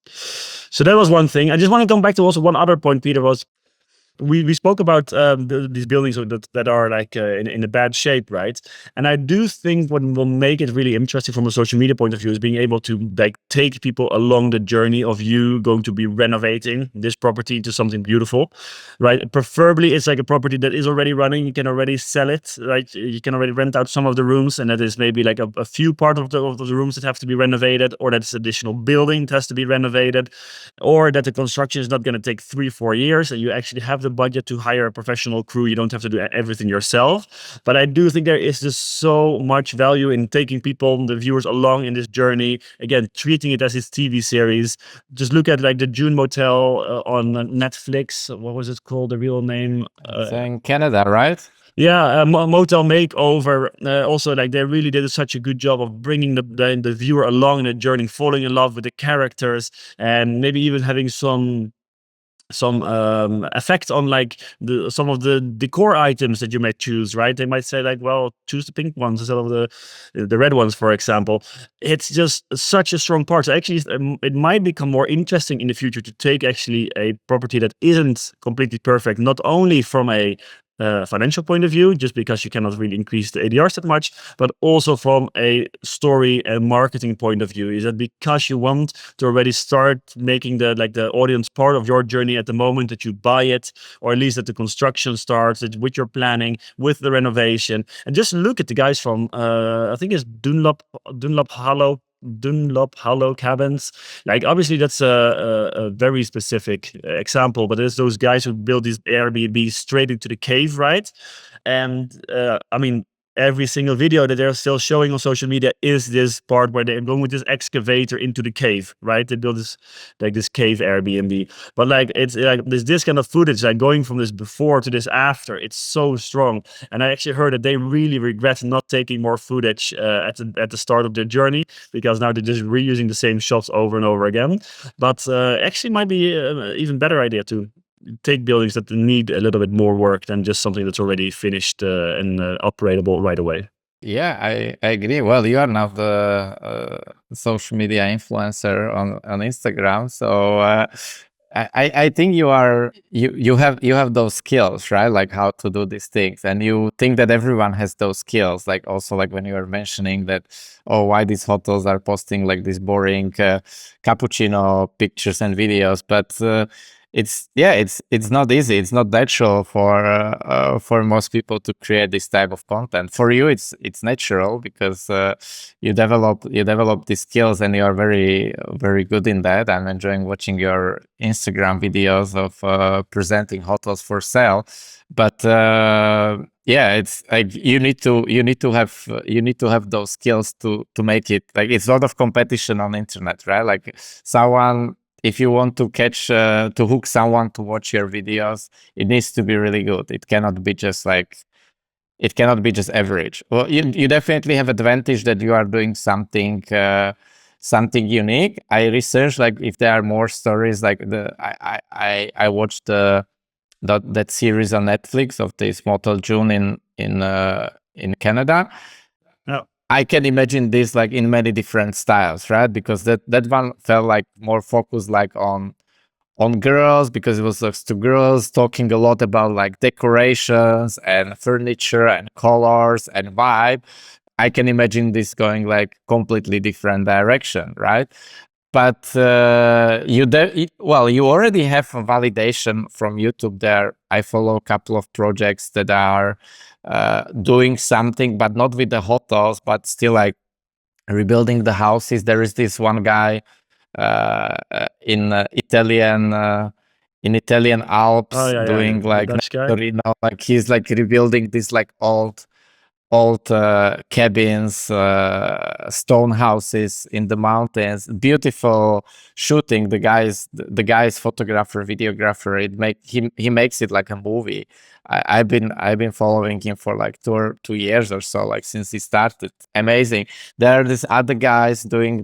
So that was one thing. I just want to come back to also one other point, Peter, was we spoke about these buildings that are like in a bad shape, right? And I do think what will make it really interesting from a social media point of view is being able to like take people along the journey of you going to be renovating this property into something beautiful, right? Preferably it's like a property that is already running. You can already sell it, right? You can already rent out some of the rooms, and that is maybe like a few part of the rooms that have to be renovated, or that's additional building that has to be renovated, or that the construction is not going to take 3-4 years, and you actually have the budget to hire a professional crew. You don't have to do everything yourself. But I do think there is just so much value in taking people, the viewers, along in this journey. Again, treating it as his TV series. Just look at like the June Motel on Netflix. What was it called? The real name? It's in Canada, right? Yeah, Motel Makeover. Also, like they really did such a good job of bringing the viewer along in the journey, falling in love with the characters, and maybe even having some effect on like some of the decor items that you might choose, right? They might say like, well, choose the pink ones instead of the red ones, for example. It's just such a strong part. So actually, it might become more interesting in the future to take actually a property that isn't completely perfect, not only from a financial point of view, just because you cannot really increase the ADRs that much, but also from a story and marketing point of view. Is that because you want to already start making the audience part of your journey at the moment that you buy it, or at least that the construction starts with your planning, with the renovation. And just look at the guys from I think it's Dunlop Hollow cabins. Like obviously that's a very specific example, but there's those guys who build these Airbnbs straight into the cave, right? And I mean, every single video that they're still showing on social media is this part where they're going with this excavator into the cave, right? They build this cave Airbnb. But like it's like this kind of footage, like going from this before to this after, it's so strong. And I actually heard that they really regret not taking more footage at the start of their journey, because now they're just reusing the same shots over and over again. But actually might be an even better idea to take buildings that need a little bit more work than just something that's already finished and operatable right away. Yeah, I agree. Well, you are now the social media influencer on Instagram, so I think you have those skills, right? Like how to do these things, and you think that everyone has those skills. Like also like when you were mentioning that, oh, why these hotels are posting like these boring cappuccino pictures and videos, but it's not easy. It's not natural for most people to create this type of content. For you, it's natural because you develop these skills and you are very very good in that. I'm enjoying watching your Instagram videos of presenting hotels for sale. But yeah, it's like you need to have those skills to make it. Like it's a lot of competition on internet, right? Like someone if you want to catch to hook someone to watch your videos, it needs to be really good. It cannot be just average. Well, you definitely have advantage that you are doing something something unique. I researched like if there are more stories like I watched that series on Netflix of this Motel June in Canada. Yeah. I can imagine this like in many different styles, right? Because that one felt like more focused like on girls, because it was just two girls talking a lot about like decorations and furniture and colors and vibe. I can imagine this going like completely different direction, right? But you already have a validation from YouTube there. I follow a couple of projects that are doing something, but not with the hotels, but still like rebuilding the houses. There is this one guy in Italian Oh Alps yeah, yeah, doing the like Dutch guy. like he's like rebuilding this like old cabins, stone houses in the mountains. Beautiful shooting. The guy's photographer, videographer. He makes it like a movie. I've been following him for like 2 years or so, like since he started. Amazing. There are these other guys doing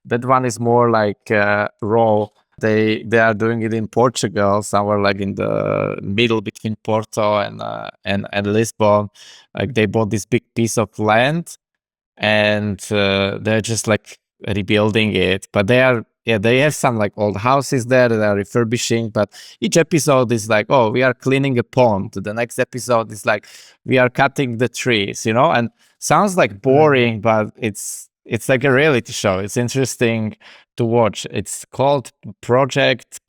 that one is more like raw. They are doing it in Portugal, somewhere like in the middle between Porto and Lisbon. Like they bought this big piece of land, and they're just like rebuilding it. But they have some like old houses there that are refurbishing. But each episode is like, oh, we are cleaning a pond. The next episode is like, we are cutting the trees, and sounds like boring, but it's like a reality show. It's interesting to watch. It's called Project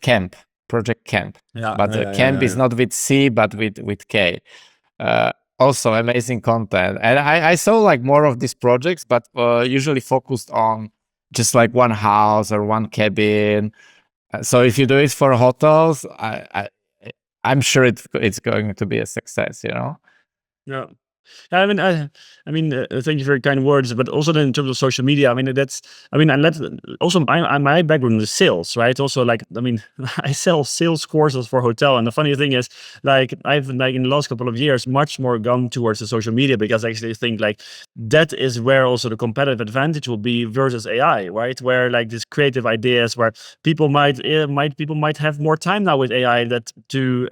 Camp. Project Camp. Yeah, But yeah, yeah, camp yeah, is yeah. not with C, but with K. Uh, Also amazing content. And I saw like more of these projects, but usually focused on just like one house or one cabin. So if you do it for hotels, I'm sure it's going to be a success. Yeah. Thank you for your kind words, but also then in terms of social media, and let also my background is sales, right? Also, like, I sell sales courses for hotel, and the funny thing is, like, I've like in the last couple of years much more gone towards the social media, because I actually think like that is where also the competitive advantage will be versus AI, right? Where like these creative ideas, where people might have more time now with AI that to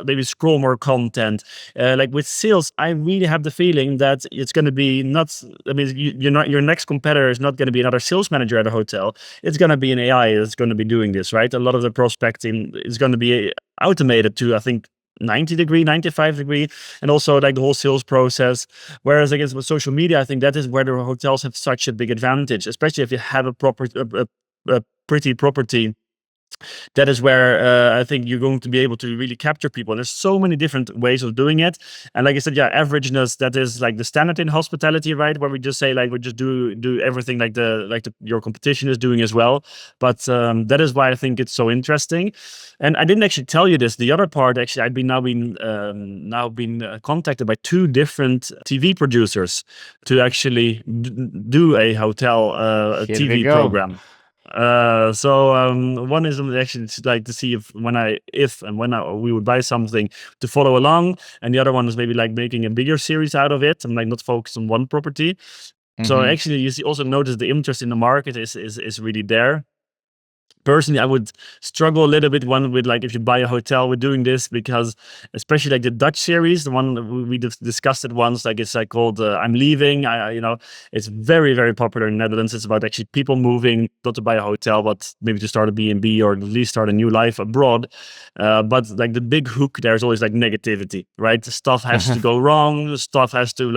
maybe scroll more content. Like with sales, I really have the feeling that it's going to be not. Your next competitor is not going to be another sales manager at a hotel. It's going to be an AI that's going to be doing this, right? A lot of the prospecting is going to be automated to, I think, 90-degree, 95-degree, and also like the whole sales process. Whereas I guess with social media, I think that is where the hotels have such a big advantage, especially if you have a pretty property. That is where I think you're going to be able to really capture people. And there's so many different ways of doing it. And like I said, yeah, averageness, that is like the standard in hospitality, right? Where we just say like we just do everything like your competition is doing as well. But that is why I think it's so interesting. And I didn't actually tell you this. The other part, actually, I've been contacted by two different TV producers to actually do a hotel Here we TV go. program. One is actually to, like, to see if and when we would buy something to follow along, and the other one is maybe like making a bigger series out of it and like not focus on one property. So Mhm. actually, also notice the interest in the market is really there. Personally, I would struggle a little bit with like if you buy a hotel with doing this, because especially like the Dutch series, the one that we discussed it once, like it's like called I'm Leaving. It's very, very popular in the Netherlands. It's about actually people moving, not to buy a hotel, but maybe to start a B&B or at least start a new life abroad. But like the big hook there is always like negativity, right? Stuff has to go wrong. Stuff has to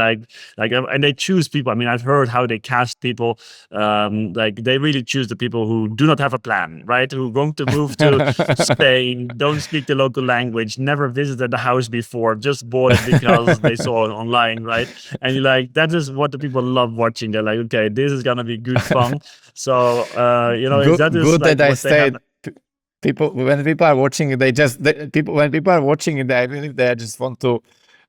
and they choose people. I mean, I've heard how they cast people. Like they really choose the people who do not have a plan, right? Who are going to move to Spain, don't speak the local language, never visited the house before, just bought it because they saw it online, right? And you're like, that is what the people love watching. They're like, okay, this is gonna be good fun. So that is Good like that I what they have. stayed. People when people are watching it, people when people are watching it, I believe they just want to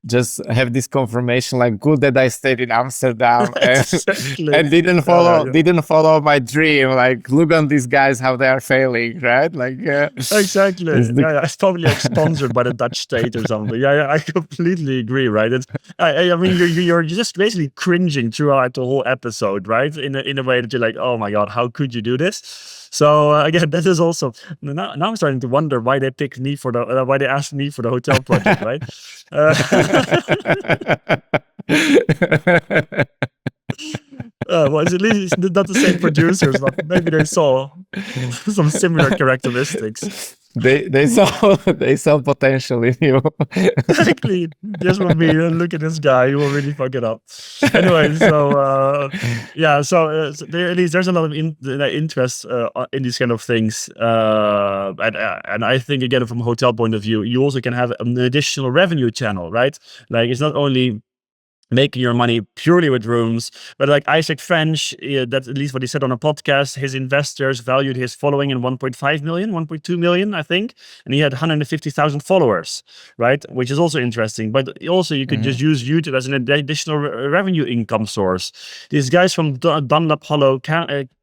just have this confirmation, like, good that I stayed in Amsterdam Exactly. and didn't Yeah. follow my dream. Like, look on these guys how they are failing, right? Like, Exactly. it's the It's probably like sponsored by the Dutch state or something. Yeah, I completely agree. Right. I mean, you're just basically cringing throughout the whole episode, right? In a way that you're like, oh my god, how could you do this? So again, that is also now I'm starting to wonder why they picked me for the why they asked me for the hotel project, right? Uh, well, at least it's not the same producers, but maybe they saw some similar characteristics. they saw potential in you. Exactly. This will be look at this guy. He will really fuck it up. Anyway, so yeah, so at least there's a lot of interest in these kind of things, and I think again from a hotel point of view, you also can have an additional revenue channel, right? Like it's not only making your money purely with rooms. But like Isaac French, that's at least what he said on a podcast, his investors valued his following in 1.5 million, 1.2 million, I think. And he had 150,000 followers, right? Which is also interesting. But also you could just use YouTube as an additional revenue income source. These guys from Dunlap Hollow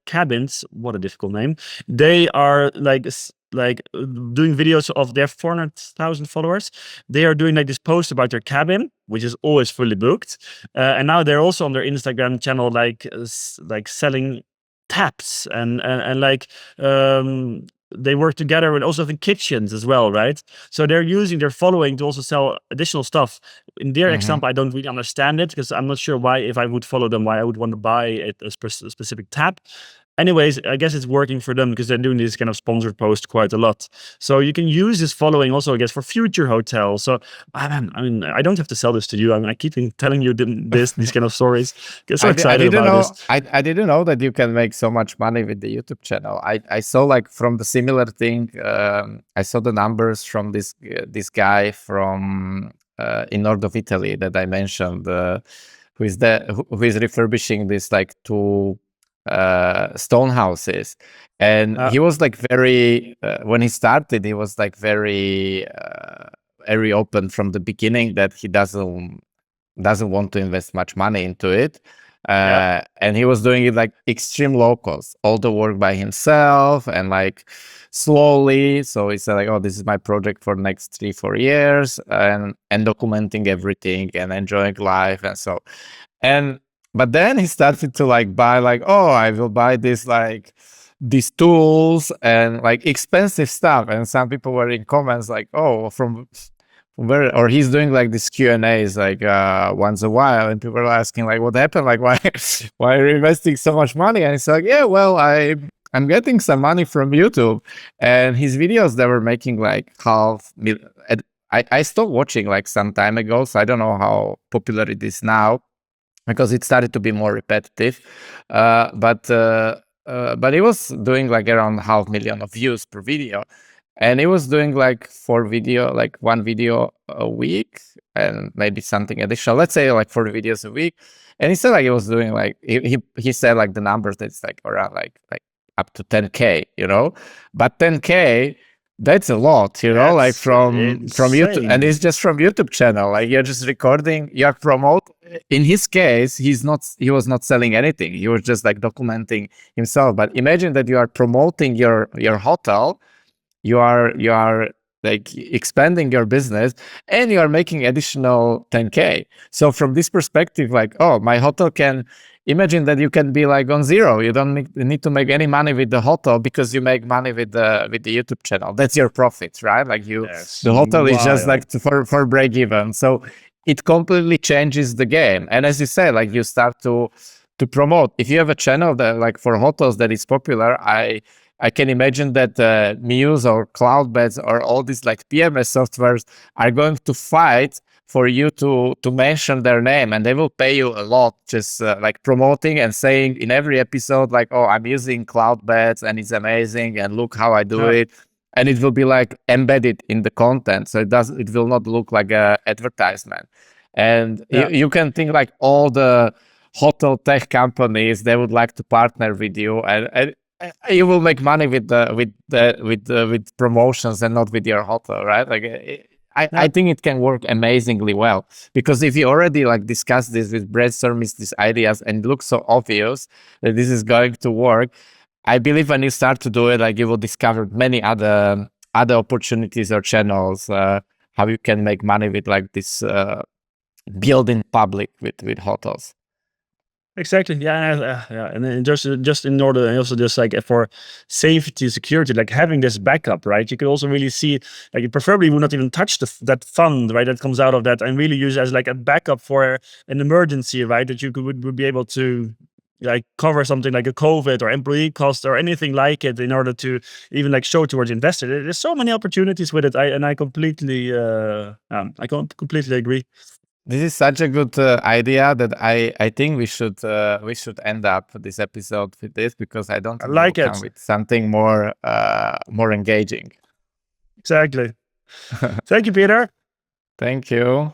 Cabins, what a difficult name. They are doing videos of their 400,000 followers. They are doing like this post about their cabin, which is always fully booked, and now they're also on their Instagram channel like selling taps and like they work together with also the kitchens as well, right? So they're using their following to also sell additional stuff. In their example, I don't really understand it because I'm not sure why, if I would follow them, why I would want to buy a specific tap. Anyways, I guess it's working for them because they're doing this kind of sponsored post quite a lot. So you can use this following also, I guess, for future hotels. So I mean, I don't have to sell this to you. I mean, I keep telling you these kind of stories. Get so excited didn't about know. this. I didn't know that you can make so much money with the YouTube channel. I saw like from the similar thing. I saw the numbers from this guy from in north of Italy that I mentioned, who is refurbishing this like two stone houses, and he was like very when he started, he was like very open from the beginning that he doesn't want to invest much money into it. And he was doing it like extreme low cost, all the work by himself and like slowly. So he said like, oh, this is my project for next 3-4 years, and documenting everything and enjoying life. And so, and but then he started to like buy like, oh, I will buy this like these tools and like expensive stuff. And some people were in comments like, oh, from where, or he's doing like these Q&As like once a while, and people are asking like, what happened, like why are you investing so much money? And it's like, yeah, well, I'm getting some money from YouTube. And his videos, they were making like half million. I stopped watching like some time ago, so I don't know how popular it is now because it started to be more repetitive. But he was doing like around 500,000 of views per video. And he was doing like one video a week and maybe something additional. Let's say like 4 videos a week. And he said like he was doing like he said like the numbers that's like around like up to 10K, but 10K, that's a lot, like from YouTube, and it's just from YouTube channel. Like you're just recording, you're promote. In his case, he was not selling anything. He was just like documenting himself. But imagine that you are promoting your hotel. You are like expanding your business and you are making additional 10K. So from this perspective, like, oh, my hotel can, imagine that you can be like on zero. You don't need to make any money with the hotel because you make money with the YouTube channel. That's your profit, right? Like the hotel is just like for break even. So it completely changes the game. And as you say, like you start to promote. If you have a channel that like for hotels that is popular, I can imagine that Muse or Cloudbeds or all these like PMS softwares are going to fight for you to mention their name, and they will pay you a lot just like promoting and saying in every episode like, oh, I'm using Cloudbeds and it's amazing and look how I do it. And it will be like embedded in the content, so it will not look like a advertisement. And you can think like all the hotel tech companies, they would like to partner with you, and you will make money with promotions and not with your hotel, right? Like I think it can work amazingly well, because if you already like discuss this with brainstorming these ideas and it looks so obvious that this is going to work, I believe when you start to do it, like you will discover many other opportunities or channels, how you can make money with like this building public with hotels. Exactly. Yeah. And then just in order, and also just like for safety, security, like having this backup, right? You could also really see, like, you preferably would not even touch that fund, right, that comes out of that, and really use it as like a backup for an emergency, right? That you would be able to like cover something like a COVID or employee cost or anything like it, in order to even like show towards investor. There's so many opportunities with it. I completely completely agree. This is such a good idea that I think we should end up this episode with this, because I don't I think we will like it. come with something more engaging. Exactly. Thank you, Peter. Thank you.